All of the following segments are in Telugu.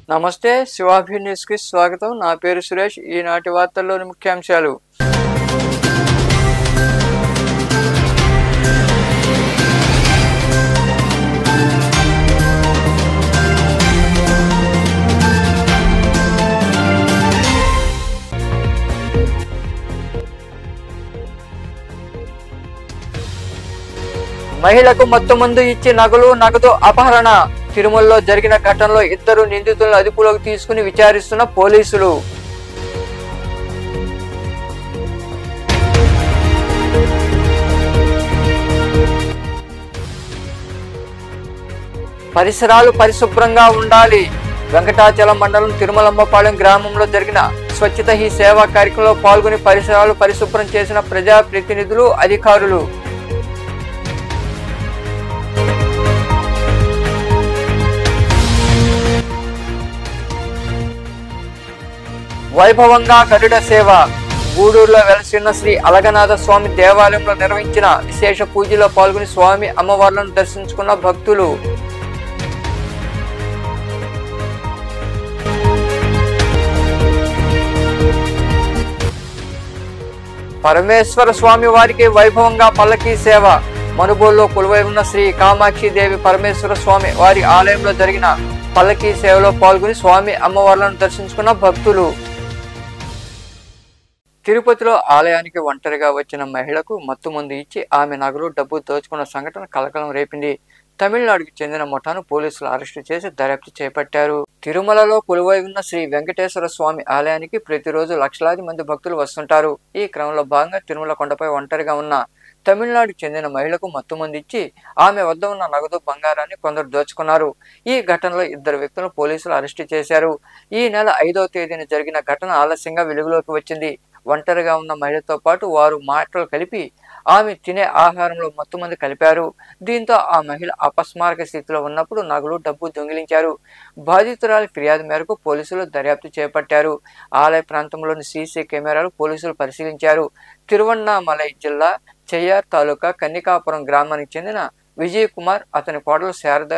నమస్తే శివాభి న్యూస్ కి స్వాగతం. నా పేరు సురేష్. ఈనాటి వార్తల్లోని ముఖ్యాంశాలు. మహిళకు మత్తుమందు ఇచ్చి నగదు అపహరణ. తిరుమలలో జరిగిన ఘటనలో ఇద్దరు నిందితులను అదుపులోకి తీసుకుని విచారిస్తున్న పోలీసులు. పరిసరాలు పరిశుభ్రంగా ఉండాలి. వెంకటాచలం మండలం తిరుమలమ్మపాలెం గ్రామంలో జరిగిన స్వచ్ఛత హీ సేవా కార్యక్రమంలో పాల్గొని పరిసరాలు పరిశుభ్రం చేసిన ప్రజాప్రతినిధులు, అధికారులు. వైభవంగా గరుడ సేవ. గూడూరులో వెలసిన శ్రీ అలగనాథ స్వామి దేవాలయంలో నిర్వహించిన విశేష పూజలో పాల్గొని స్వామి అమ్మవార్లను దర్శించుకున్న భక్తులు. పరమేశ్వర స్వామి వారికి వైభవంగా పల్లకీ సేవ. మనుబోలులో కొలువై ఉన్న శ్రీ కామాక్షి దేవి పరమేశ్వర స్వామి వారి ఆలయంలో జరిగిన పల్లకీ సేవలో పాల్గొని స్వామి అమ్మవార్లను దర్శించుకున్న భక్తులు. తిరుపతిలో ఆలయానికి ఒంటరిగా వచ్చిన మహిళకు మత్తుమందు ఇచ్చి ఆమె నగలు, డబ్బు దోచుకున్న సంఘటన కలకలం రేపింది. తమిళనాడుకు చెందిన ముఠాను పోలీసులు అరెస్టు చేసి దర్యాప్తు చేపట్టారు. తిరుమలలో కొలువై ఉన్న శ్రీ వెంకటేశ్వర స్వామి ఆలయానికి ప్రతిరోజు లక్షలాది మంది భక్తులు వస్తుంటారు. ఈ క్రమంలో భాగంగా తిరుమల కొండపై ఒంటరిగా ఉన్న తమిళనాడుకు చెందిన మహిళకు మత్తుమందు ఇచ్చి ఆమె వద్ద ఉన్న నగదు, బంగారాన్ని కొందరు దోచుకున్నారు. ఈ ఘటనలో ఇద్దరు వ్యక్తులను పోలీసులు అరెస్టు చేశారు. ఈ నెల 5వ తేదీన జరిగిన ఘటన ఆలస్యంగా వెలుగులోకి వచ్చింది. ఒంటరిగా ఉన్న మహిళతో పాటు వారు మాటలు కలిపి ఆమె తినే ఆహారంలో మత్తుమందు కలిపారు. దీంతో ఆ మహిళ అపస్మారక స్థితిలో ఉన్నప్పుడు నగలు, డబ్బు దొంగిలించారు. బాధితురాలి ఫిర్యాదు మేరకు పోలీసులు దర్యాప్తు చేపట్టారు. ఆలయ ప్రాంతంలోని సీసీ కెమెరాలు పోలీసులు పరిశీలించారు. తిరువన్నామలై జిల్లా చెయ్యార్ తాలూకా కన్నికాపురం గ్రామానికి చెందిన విజయ్ కుమార్, అతని కోడలు శారద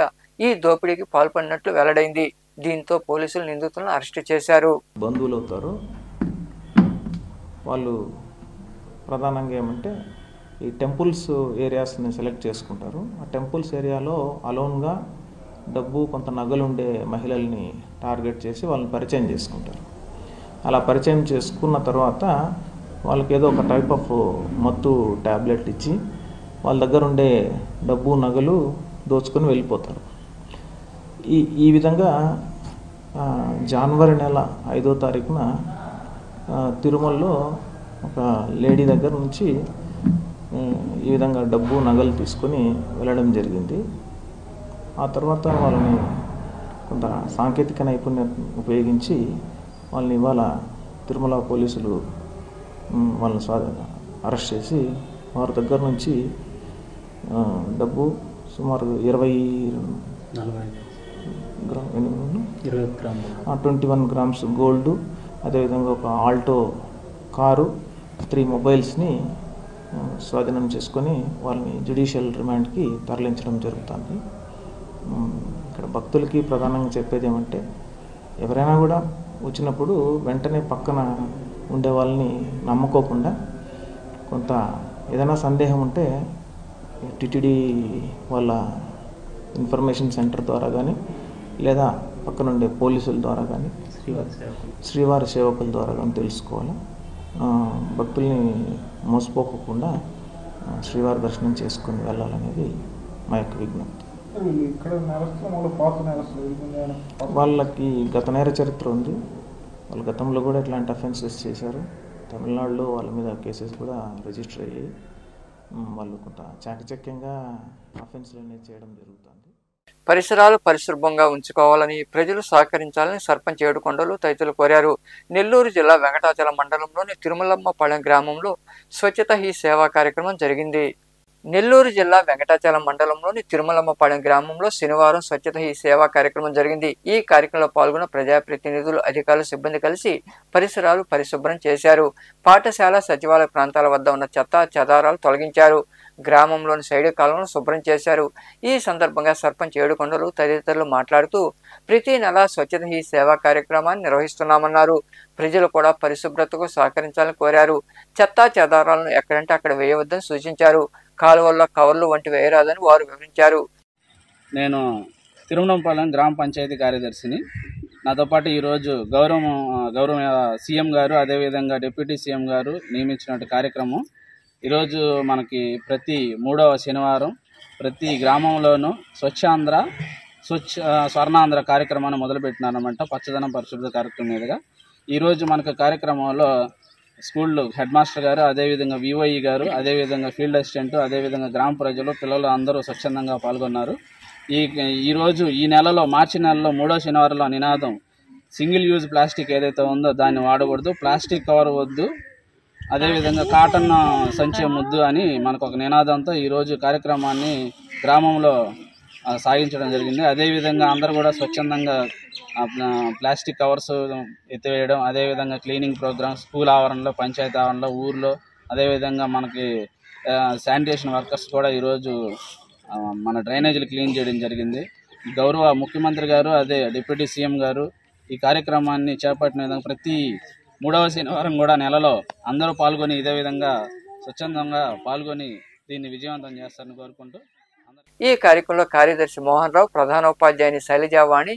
ఈ దోపిడీకి పాల్పడినట్లు వెల్లడైంది. దీంతో పోలీసులు నిందితులను అరెస్టు చేశారు. బంధువులు అవుతారు వాళ్ళు. ప్రధానంగా ఏమంటే ఈ టెంపుల్స్ ఏరియాస్ని సెలెక్ట్ చేసుకుంటారు. ఆ టెంపుల్స్ ఏరియాలో అలోన్గా డబ్బు, కొంత నగలు ఉండే మహిళల్ని టార్గెట్ చేసి వాళ్ళని పరిచయం చేసుకుంటారు. అలా పరిచయం చేసుకున్న తర్వాత వాళ్ళకి ఏదో ఒక టైప్ ఆఫ్ మత్తు ట్యాబ్లెట్ ఇచ్చి వాళ్ళ దగ్గర ఉండే డబ్బు, నగలు దోచుకొని వెళ్ళిపోతారు. ఈ విధంగా జనవరి నెల 5వ తారీఖున తిరుమలలో ఒక లేడీ దగ్గర నుంచి ఈ విధంగా డబ్బు, నగలు తీసుకొని వెళ్ళడం జరిగింది. ఆ తర్వాత వాళ్ళని కొంత సాంకేతిక నైపుణ్యం ఉపయోగించి వాళ్ళని ఇవాళ తిరుమల పోలీసులు వాళ్ళని అరెస్ట్ చేసి వారి దగ్గర నుంచి డబ్బు సుమారు 21 గ్రామ్స్ గోల్డ్, అదేవిధంగా ఒక ఆల్టో కారు, 3 మొబైల్స్ని స్వాధీనం చేసుకొని వాళ్ళని జ్యుడిషియల్ రిమాండ్కి తరలించడం జరుగుతుంది. ఇక్కడ భక్తులకి ప్రధానంగా చెప్పేది ఏమంటే, ఎవరైనా కూడా వచ్చినప్పుడు వెంటనే పక్కన ఉండే వాళ్ళని నమ్ముకోకుండా, కొంత ఏదైనా సందేహం ఉంటే టిటిడి వాళ్ళ ఇన్ఫర్మేషన్ సెంటర్ ద్వారా కానీ, లేదా పక్కన ఉండే పోలీసుల ద్వారా కానీ, శ్రీవారి సేవకుల ద్వారా కానీ తెలుసుకోవాలి. భక్తుల్ని మోసపోకుండా శ్రీవారి దర్శనం చేసుకుని వెళ్ళాలనేది మా యొక్క విజ్ఞప్తి. వాళ్ళకి గత నేర చరిత్ర ఉంది. వాళ్ళు గతంలో కూడా ఇట్లాంటి అఫెన్సెస్ చేశారు. తమిళనాడులో వాళ్ళ మీద కేసెస్ కూడా రిజిస్టర్ అయ్యాయి. వాళ్ళు కొంత చాకచక్యంగా అఫెన్స్లు అనేది చేయడం జరుగుతుంది. పరిసరాలు పరిశుభ్రంగా ఉంచుకోవాలని ప్రజలు సహకరించాలని సర్పంచ్ ఏడుకొండలు తదితరులు కోరారు. నెల్లూరు జిల్లా వెంకటాచలం మండలంలోని తిరుమలమ్మపాలెం గ్రామంలో స్వచ్ఛత హీ సేవా కార్యక్రమం జరిగింది. నెల్లూరు జిల్లా వెంకటాచలం మండలంలోని తిరుమలమ్మపాలెం గ్రామంలో శనివారం స్వచ్ఛత హీ సేవా కార్యక్రమం జరిగింది. ఈ కార్యక్రమంలో పాల్గొన్న ప్రజాప్రతినిధులు, అధికారులు, సిబ్బంది కలిసి పరిసరాలు పరిశుభ్రం చేశారు. పాఠశాల, సచివాలయ ప్రాంతాల వద్ద ఉన్న చెత్త చెదారాలు తొలగించారు. గ్రామంలోని సైడ్ కాలువను శుభ్రం చేశారు. ఈ సందర్భంగా సర్పంచ్ ఏడుకొండలు తదితరులు మాట్లాడుతూ ప్రతి నెల స్వచ్ఛత హీ సేవా కార్యక్రమాన్ని నిర్వహిస్తున్నామన్నారు. ప్రజలు కూడా పరిశుభ్రతకు సహకరించాలని కోరారు. చెత్తా చెదారాలను ఎక్కడంటే అక్కడ వేయవద్దని సూచించారు. కాలువల్లో కవర్లు వంటి వేయరాదని వారు వివరించారు. నేను తిరుమలంపాలెం గ్రామ పంచాయతీ కార్యదర్శిని. నాతో పాటు ఈరోజు గౌరవ సీఎం గారు, అదేవిధంగా డిప్యూటీ సీఎం గారు నియమించిన కార్యక్రమం ఈరోజు మనకి ప్రతి 3వ శనివారం ప్రతి గ్రామంలోనూ స్వర్ణాంధ్ర కార్యక్రమాన్ని మొదలుపెట్టినారన్నమాట. పచ్చదనం పరిశుభ్రత కార్యక్రమం మీదుగా ఈరోజు మనకు కార్యక్రమంలో స్కూళ్ళు హెడ్ మాస్టర్ గారు, అదేవిధంగా విఓఈ గారు, అదేవిధంగా ఫీల్డ్ అసిస్టెంట్, అదేవిధంగా గ్రామ ప్రజలు, పిల్లలు అందరూ స్వచ్ఛందంగా పాల్గొన్నారు. ఈరోజు ఈ నెలలో మార్చి నెలలో 3వ శనివారంలో నినాదం సింగిల్ యూజ్ ప్లాస్టిక్ ఏదైతే ఉందో దాన్ని వాడకూడదు, ప్లాస్టిక్ కవర్ వద్దు, అదేవిధంగా కాటన్ సంచి ముద్దు అని మనకు ఒక నినాదంతో ఈరోజు కార్యక్రమాన్ని గ్రామంలో సాగించడం జరిగింది. అదేవిధంగా అందరూ కూడా స్వచ్ఛందంగా ప్లాస్టిక్ కవర్స్ ఎత్తివేయడం, అదేవిధంగా క్లీనింగ్ ప్రోగ్రామ్ స్కూల్ ఆవరణలో, పంచాయతీ ఆవరణలో, ఊర్లో, అదేవిధంగా మనకి శానిటేషన్ వర్కర్స్ కూడా ఈరోజు మన డ్రైనేజీలు క్లీన్ చేయడం జరిగింది. గౌరవ ముఖ్యమంత్రి గారు, అదే డిప్యూటీ సీఎం గారు ఈ కార్యక్రమాన్ని చేపట్టిన విధంగా ప్రతి 3వ శనివారం కూడా నెలలో అందరూ పాల్గొని ఇదే విధంగా స్వచ్ఛందంగా పాల్గొని దీన్ని విజయవంతం చేస్తారని కోరుకుంటూ ఈ కార్యక్రమంలో కార్యదర్శి మోహన్ రావు, ప్రధానోపాధ్యాయుని శైలజావాణి,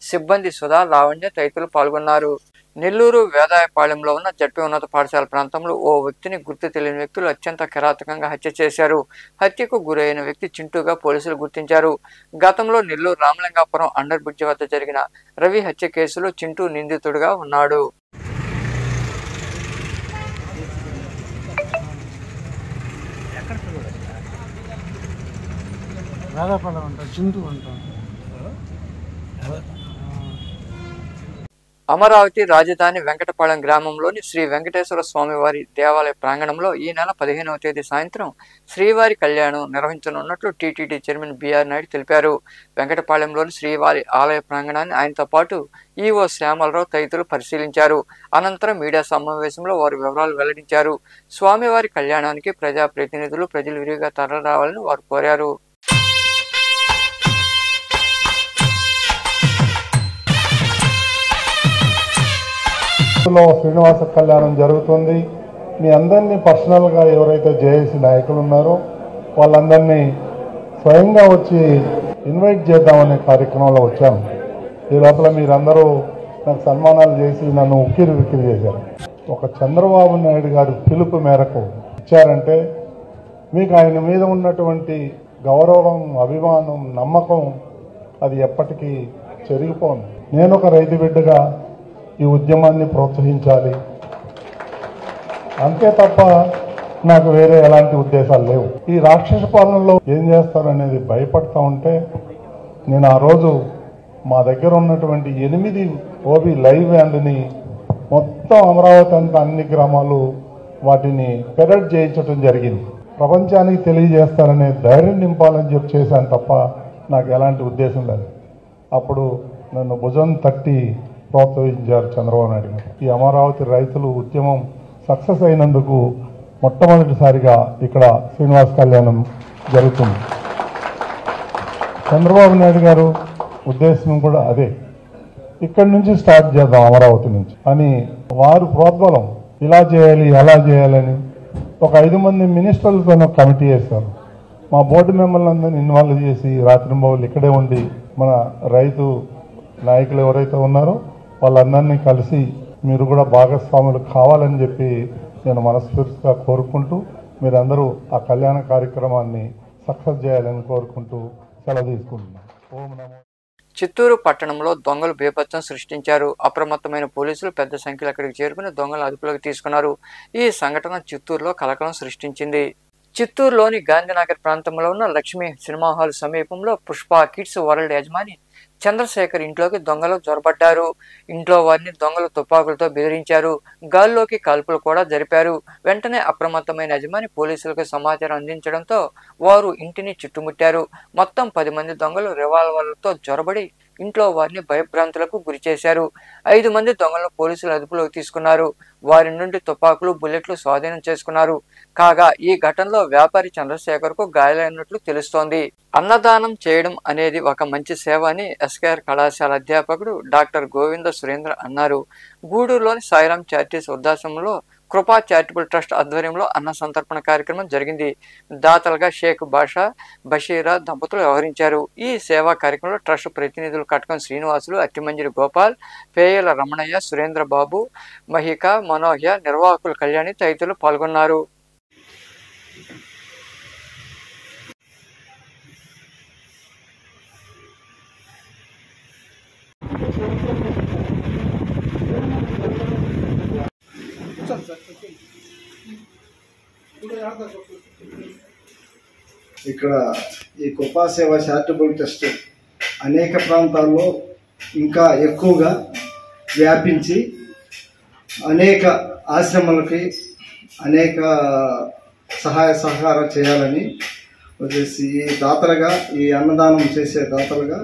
సిబ్బంది సుధా, లావణ్య తదితరులు పాల్గొన్నారు. నెల్లూరు వేదాయపాళెంలో ఉన్న జడ్పీ ఉన్నత పాఠశాల ప్రాంతంలో ఓ వ్యక్తిని గుర్తు తెలియని వ్యక్తులు అత్యంత కిరాతకంగా హత్య చేశారు. హత్యకు గురైన వ్యక్తి చింటూగా పోలీసులు గుర్తించారు. గతంలో నెల్లూరు రామలింగాపురం అండర్ బ్రిడ్జి వద్ద జరిగిన రవి హత్య కేసులో చింటూ నిందితుడిగా ఉన్నాడు. అమరావతి రాజధాని వెంకటపాళెం గ్రామంలోని శ్రీ వెంకటేశ్వర స్వామివారి దేవాలయ ప్రాంగణంలో ఈ నెల 15వ తేదీ సాయంత్రం శ్రీవారి కళ్యాణం నిర్వహించనున్నట్లు టీటీడీ చైర్మన్ బిఆర్ నాయుడు తెలిపారు. వెంకటపాళెంలోని శ్రీవారి ఆలయ ప్రాంగణాన్ని ఆయనతో పాటు ఈవో శ్యామలరావు తదితరులు పరిశీలించారు. అనంతరం మీడియా సమావేశంలో వారు వివరాలు వెల్లడించారు. స్వామివారి కళ్యాణానికి ప్రజాప్రతినిధులు, ప్రజలు విరివిగా తరలిరావాలని వారు కోరారు. శ్రీనివాస కళ్యాణం జరుగుతుంది. మీ అందరినీ పర్సనల్గా ఎవరైతే జేఏసీ నాయకులు ఉన్నారో వాళ్ళందరినీ స్వయంగా వచ్చి ఇన్వైట్ చేద్దామనే కార్యక్రమంలో వచ్చాను. ఈ లోపల మీరందరూ నాకు సన్మానాలు చేసి నన్ను ఉక్కిరి విక్కిరి చేశారు. ఒక చంద్రబాబు నాయుడు గారి పిలుపు మేరకు ఇచ్చారంటే మీకు ఆయన మీద ఉన్నటువంటి గౌరవం, అభిమానం, నమ్మకం అది ఎప్పటికీ చెరిగిపోను. నేను ఒక రైతు బిడ్డగా ఈ ఉద్యమాన్ని ప్రోత్సహించాలి అంతే తప్ప నాకు వేరే ఎలాంటి ఉద్దేశాలు లేవు. ఈ రాక్షస పాలనలో ఏం చేస్తారనేది భయపడతా ఉంటే నేను ఆ రోజు మా దగ్గర ఉన్నటువంటి 8 ఓబీ లైవ్ వ్యాన్లని మొత్తం అమరావతి అంతా అన్ని గ్రామాలు వాటిని పెరడ్ చేయించడం జరిగింది. ప్రపంచానికి తెలియజేస్తారనే ధైర్యం నింపాలని చెప్పి చేశాను తప్ప నాకు ఎలాంటి ఉద్దేశం లేదు. అప్పుడు నన్ను భుజం తట్టి ప్రోత్సహించారు చంద్రబాబు నాయుడు గారు. ఈ అమరావతి రైతులు ఉద్యమం సక్సెస్ అయినందుకు మొట్టమొదటిసారిగా ఇక్కడ శ్రీనివాస కళ్యాణం జరుగుతుంది. చంద్రబాబు నాయుడు గారు ఉద్దేశం కూడా అదే, ఇక్కడి నుంచి స్టార్ట్ చేద్దాం అమరావతి నుంచి అని వారు ప్రోద్బలం ఇలా చేయాలి అలా చేయాలని ఒక 5 మంది మినిస్టర్లతో కమిటీ వేశారు. మా బోర్డు మెంబర్లు అందరినీ ఇన్వాల్వ్ చేసి రాత్రింబౌళ్ళు ఇక్కడే ఉండి మన రైతు నాయకులు ఎవరైతే ఉన్నారో వాళ్ళందరినీ కలిసి మీరు కూడా భాగస్వాములు కావాలని చెప్పి నేను మనస్ఫూర్తిగా కోరుకుంటూ మీరందరూ ఆ కళ్యాణ కార్యక్రమాన్ని సక్సెస్ చేయాలని కోరుకుంటూ సెలవు తీసుకుంటున్నాను. ఓం నమో. చిత్తూరు పట్టణంలో దొంగలు బీభత్సం సృష్టించారు. అప్రమత్తమైన పోలీసులు పెద్ద సంఖ్యలో అక్కడికి చేరుకుని దొంగలను అదుపులోకి తీసుకున్నారు. ఈ సంఘటన చిత్తూరులో కలకలం సృష్టించింది. చిత్తూరులోని గాంధీనగర్ ప్రాంతంలో ఉన్న లక్ష్మీ సినిమా హాల్ సమీపంలో పుష్ప కిడ్స్ వరల్డ్ యజమాని చంద్రశేఖర్ ఇంట్లోకి దొంగలు జొరబడ్డారు. ఇంట్లో వారిని దొంగలు తుపాకులతో బెదిరించారు. గాల్లోకి కాల్పులు కూడా జరిపారు. వెంటనే అప్రమత్తమైన యజమాని పోలీసులకు సమాచారం అందించడంతో వారు ఇంటిని చుట్టుముట్టారు. మొత్తం 10 మంది దొంగలు రివాల్వర్లతో జొరబడి ఇంట్లో వారిని భయభ్రాంతులకు గురి చేశారు. 5 మంది దొంగలను పోలీసులు అదుపులోకి తీసుకున్నారు. వారి నుండి తుపాకులు, బుల్లెట్లు స్వాధీనం చేసుకున్నారు. కాగా ఈ ఘటనలో వ్యాపారి చంద్రశేఖర్ కు గాయాలైనట్లు తెలుస్తోంది. అన్నదానం చేయడం అనేది ఒక మంచి సేవ అని ఎస్కేఆర్ కళాశాల అధ్యాపకుడు డాక్టర్ గోవింద సురేంద్ర అన్నారు. గూడూరులోని సాయిరాం చారిటీస్ వృద్ధాశ్రమంలో కృపా చారిటబుల్ ట్రస్ట్ ఆధ్వర్యంలో అన్న సంతర్పణ కార్యక్రమం జరిగింది. దాతలుగా షేక్ బాషా, బషీరా దంపతులు వ్యవహరించారు. ఈ సేవా కార్యక్రమంలో ట్రస్ట్ ప్రతినిధులు కటకం శ్రీనివాసులు, అట్టిమంజిరి గోపాల్, పేయల రమణయ్య, సురేంద్ర బాబు, మహిక, మనోహ్య, నిర్వాహకులు కళ్యాణి తదితరులు పాల్గొన్నారు. ఇక్కడ ఈ కృపా సేవ చారిటబుల్ ట్రస్ట్ అనేక ప్రాంతాల్లో ఇంకా ఎక్కువగా వ్యాపించి అనేక ఆశ్రమాలకి అనేక సహాయ సహకారం చేయాలని వచ్చేసి ఈ దాతలుగా ఈ అన్నదానం చేసే దాతలుగా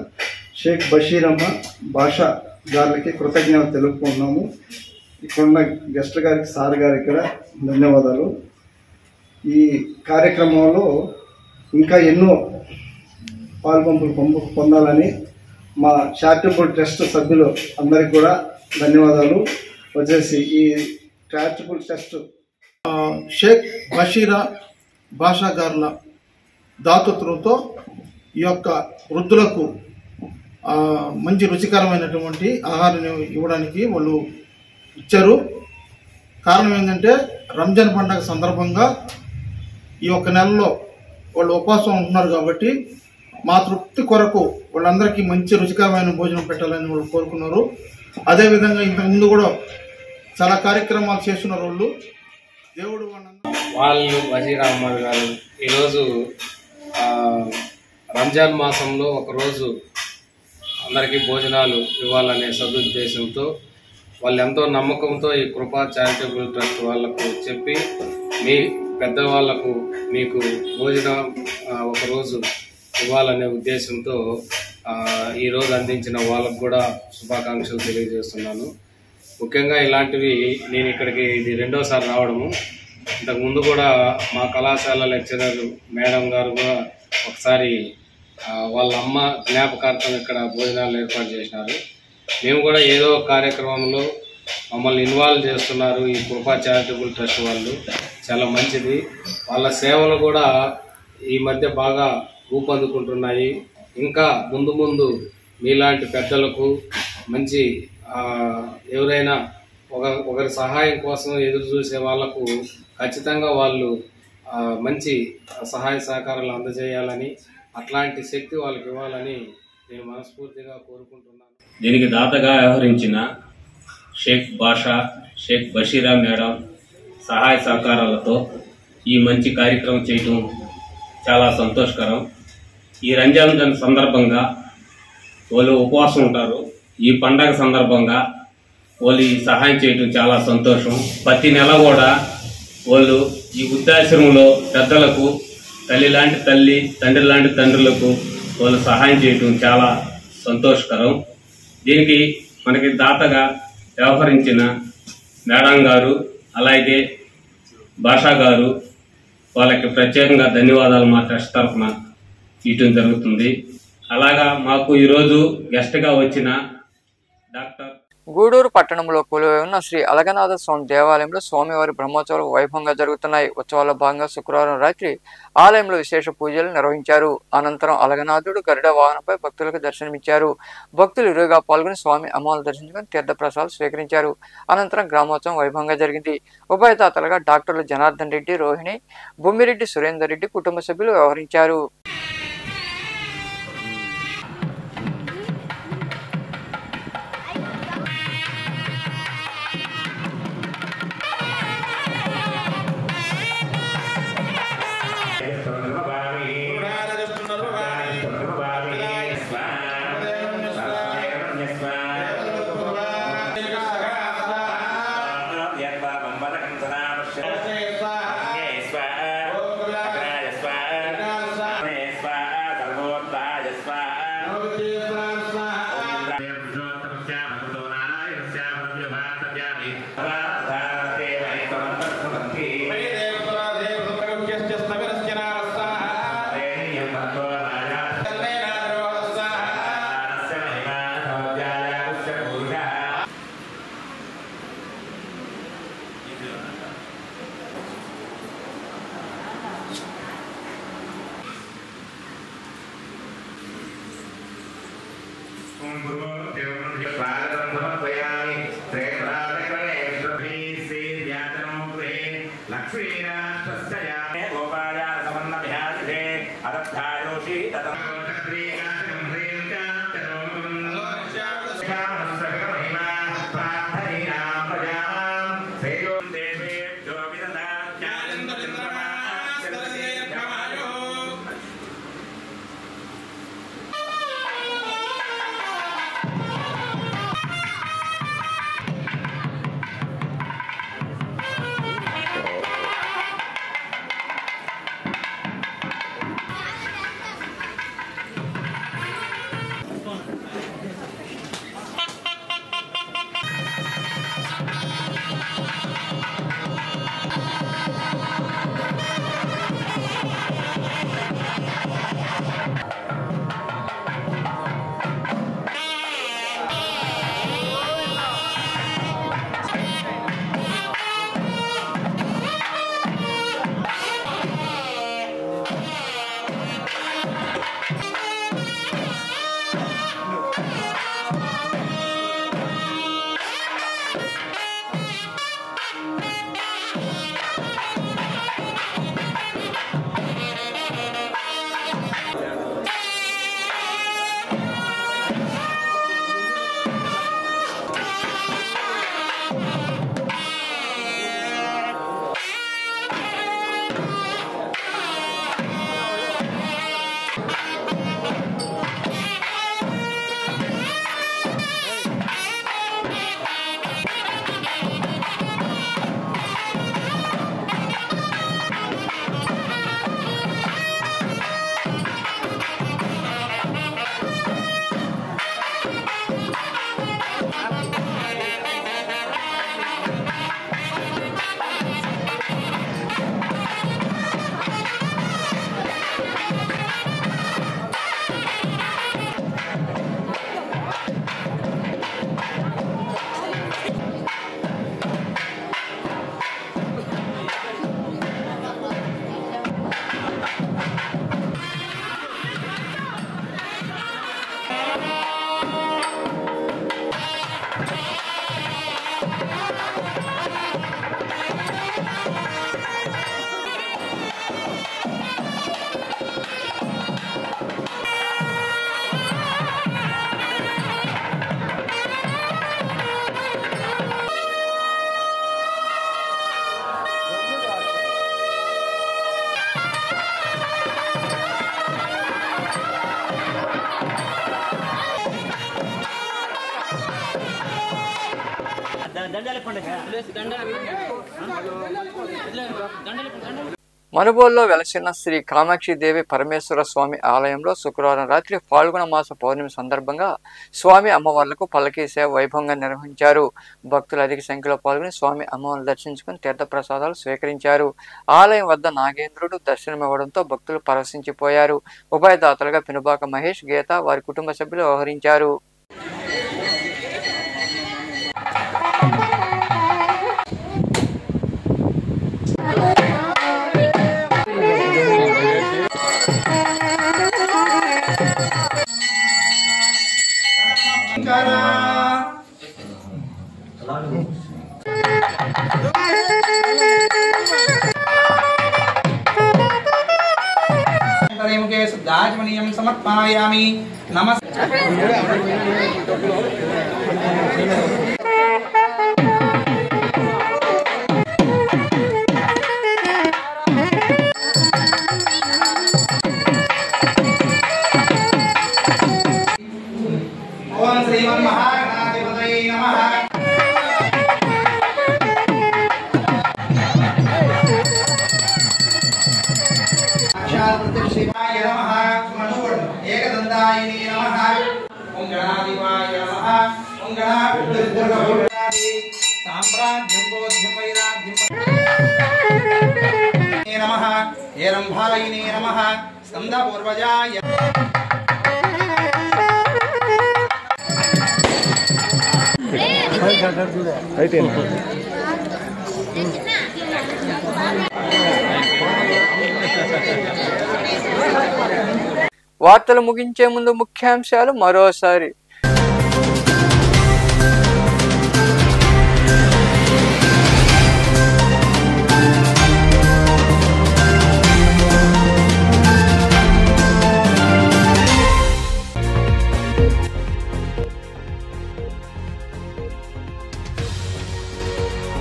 షేక్ బషీరమ్మ బాషా గారికి కృతజ్ఞతలు తెలుపుకుంటున్నాము. ఇక్కడున్న గెస్ట్ గారికి, సార్ గారికి కూడా ధన్యవాదాలు. ఈ కార్యక్రమంలో ఇంకా ఎన్నో పాల్పంపులు పొందాలని మా చారిటబుల్ ట్రస్ట్ సభ్యులు అందరికి కూడా ధన్యవాదాలు. వచ్చేసి ఈ చారిటబుల్ ట్రస్ట్ షేక్ బషీరా బాషా గారుల దాతృత్వంతో ఈ యొక్క వృద్ధులకు మంచి రుచికరమైనటువంటి ఆహారాన్ని ఇవ్వడానికి వాళ్ళు ఇచ్చారు. కారణం ఏంటంటే రంజాన్ పండుగ సందర్భంగా ఈ ఒక్క నెలలో వాళ్ళు ఉపవాసం ఉంటున్నారు కాబట్టి మా తృప్తి కొరకు వాళ్ళందరికీ మంచి రుచికరమైన భోజనం పెట్టాలని వాళ్ళు కోరుకున్నారు. అదేవిధంగా ఇంతకుముందు కూడా చాలా కార్యక్రమాలు చేస్తున్నారు వాళ్ళు. దేవుడు వాళ్ళు వజీర్ అహ్మద్ గారు ఈరోజు రంజాన్ మాసంలో ఒకరోజు అందరికీ భోజనాలు ఇవ్వాలనే సదుద్దేశంతో వాళ్ళు ఎంతో నమ్మకంతో ఈ కృపా చారిటబుల్ ట్రస్ట్ వాళ్ళకు చెప్పి మీ పెద్దవాళ్లకు మీకు భోజనం ఒకరోజు ఇవ్వాలనే ఉద్దేశంతో ఈరోజు అందించిన వాళ్ళకు కూడా శుభాకాంక్షలు తెలియజేస్తున్నాను. ముఖ్యంగా ఇలాంటివి నేను ఇక్కడికి ఇది రెండోసారి రావడము. ఇంతకుముందు కూడా మా కళాశాల లెక్చరర్ మేడం గారు కూడా ఒకసారి వాళ్ళ అమ్మ జ్ఞాపకార్థం ఇక్కడ భోజనాలు ఏర్పాటు చేసినారు. మేము కూడా ఏదో కార్యక్రమంలో మమ్మల్ని ఇన్వాల్వ్ చేస్తున్నారు ఈ కృపా చారిటబుల్ ట్రస్ట్ వాళ్ళు. చాలా మంచిది. వాళ్ళ సేవలు కూడా ఈ మధ్య బాగా ఊపందుకుంటున్నాయి. ఇంకా ముందు ముందు మీలాంటి పెద్దలకు మంచి ఎవరైనా ఒకరి సహాయం కోసం ఎదురు చూసే వాళ్లకు ఖచ్చితంగా వాళ్ళు మంచి సహాయ సహకారాలు అందజేయాలని, అట్లాంటి శక్తి వాళ్ళకి ఇవ్వాలని నేను మనస్ఫూర్తిగా కోరుకుంటున్నాను. దీనికి దాతగా వ్యవహరించిన షేక్ బాషా, షేక్ బషీరా మేడం సహాయ సహకారాలతో ఈ మంచి కార్యక్రమం చేయటం చాలా సంతోషకరం. ఈ రంజాన్ సందర్భంగా వాళ్ళు ఉపవాసం ఉంటారు. ఈ పండగ సందర్భంగా వాళ్ళు ఈ సహాయం చేయటం చాలా సంతోషం. ప్రతి నెల కూడా వాళ్ళు ఈ వృద్ధాశ్రమంలో పెద్దలకు తల్లి లాంటి తల్లి, తండ్రి లాంటి తండ్రులకు వాళ్ళు సహాయం చేయటం చాలా సంతోషకరం. దీనికి మనకి దాతగా వ్యవహరించిన మేడం గారు అలాగే భాషా గారు వాళ్ళకి ప్రత్యేకంగా ధన్యవాదాలు మా ట్రస్ట్ తరఫున ఇవ్వటం జరుగుతుంది. అలాగా మాకు ఈరోజు గెస్ట్గా వచ్చిన డాక్టర్ గూడూరు పట్టణంలో కొలువై ఉన్న శ్రీ అలగనాథ స్వామి దేవాలయంలో స్వామివారి బ్రహ్మోత్సవాలు వైభవంగా జరుగుతున్నాయి. ఉత్సవాల్లో భాగంగా శుక్రవారం రాత్రి ఆలయంలో విశేష పూజలు నిర్వహించారు. అనంతరం అలగనాథుడు గరుడ వాహనంపై భక్తులకు దర్శనమిచ్చారు. భక్తులు ఇరువుగా పాల్గొని స్వామి అమ్మవారిని దర్శించుకుని తీర్థప్రసాదాలు స్వీకరించారు. అనంతరం గ్రామోత్సవం వైభవంగా జరిగింది. ఉభయదాతలుగా డాక్టర్లు జనార్దన్ రెడ్డి, రోహిణి, బొమ్మిరెడ్డి సురేందర్ రెడ్డి కుటుంబ సభ్యులు వ్యవహరించారు. మనుబోలులో వెలసిన శ్రీ కామాక్షిదేవి పరమేశ్వర స్వామి ఆలయంలో శుక్రవారం రాత్రి పాల్గొన మాస పౌర్ణమి సందర్భంగా స్వామి అమ్మవార్లకు పల్లకీ సేవ వైభవంగా నిర్వహించారు. భక్తులు అధిక సంఖ్యలో పాల్గొని స్వామి అమ్మవారిని దర్శించుకుని తీర్థప్రసాదాలు స్వీకరించారు. ఆలయం వద్ద నాగేంద్రుడు దర్శనమివ్వడంతో భక్తులు పరవశించిపోయారు. ఉభయదాతలుగా పినుబాక మహేష్, గీత వారి కుటుంబ సభ్యులు వ్యవహరించారు. दाजमनीयं समर्पयामि नमः ओम श्रीमन्महागणाधिपतये नमः शिवाय नमः एकदन्तायिने नमः ओम गणाधिपाय नमः ओम गणाधिपतये साम्राज्यं बोध्यं वैराग्यं नमः हेरंभायिने नमः स्कंदपूर्वजाय వార్తలు ముగించే ముందు ముఖ్యాంశాలు మరోసారి.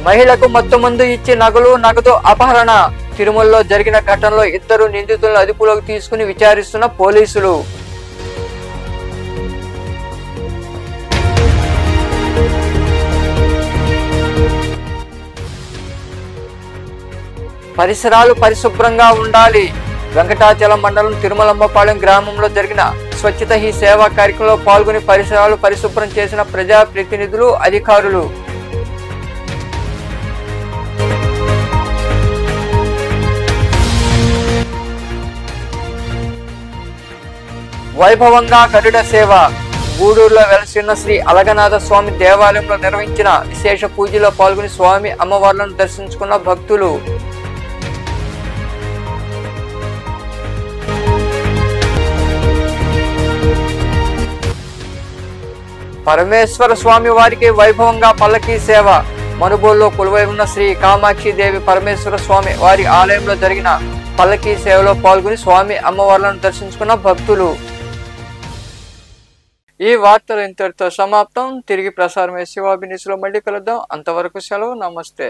మహిళకు మత్తు మందు ఇచ్చి నగదు అపహరణ. తిరుమలలో జరిగిన ఘటనలో 2 నిందితులను అదుపులోకి తీసుకుని విచారిస్తున్న పోలీసులు. పరిసరాలు పరిశుభ్రంగా ఉండాలి. వెంకటాచలం మండలం తిరుమలమ్మపాలెం గ్రామంలో జరిగిన స్వచ్ఛత హీ సేవా కార్యక్రమంలో పాల్గొని పరిసరాలు పరిశుభ్రం చేసిన ప్రజాప్రతినిధులు, అధికారులు. వైభవంగా గరుడ సేవ. గూడూరులో వెలసిన శ్రీ అలగనాథ స్వామి దేవాలయంలో నిర్వహించిన విశేష పూజలో పాల్గొని స్వామి అమ్మవార్లను దర్శించుకున్న భక్తులు. పరమేశ్వర స్వామి వారికి వైభవంగా పల్లకీ సేవ. మనుబోలులో కొలువై ఉన్న శ్రీ కామాక్షి దేవి పరమేశ్వర స్వామి వారి ఆలయంలో జరిగిన పల్లకీ సేవలో పాల్గొని స్వామి అమ్మవార్లను దర్శించుకున్న భక్తులు. ఈ వార్తలు ఇంతటితో సమాప్తం. తిరిగి ప్రసారమే శివాభినిసులో మళ్ళీ కలుద్దాం. అంతవరకు సెలవు. నమస్తే.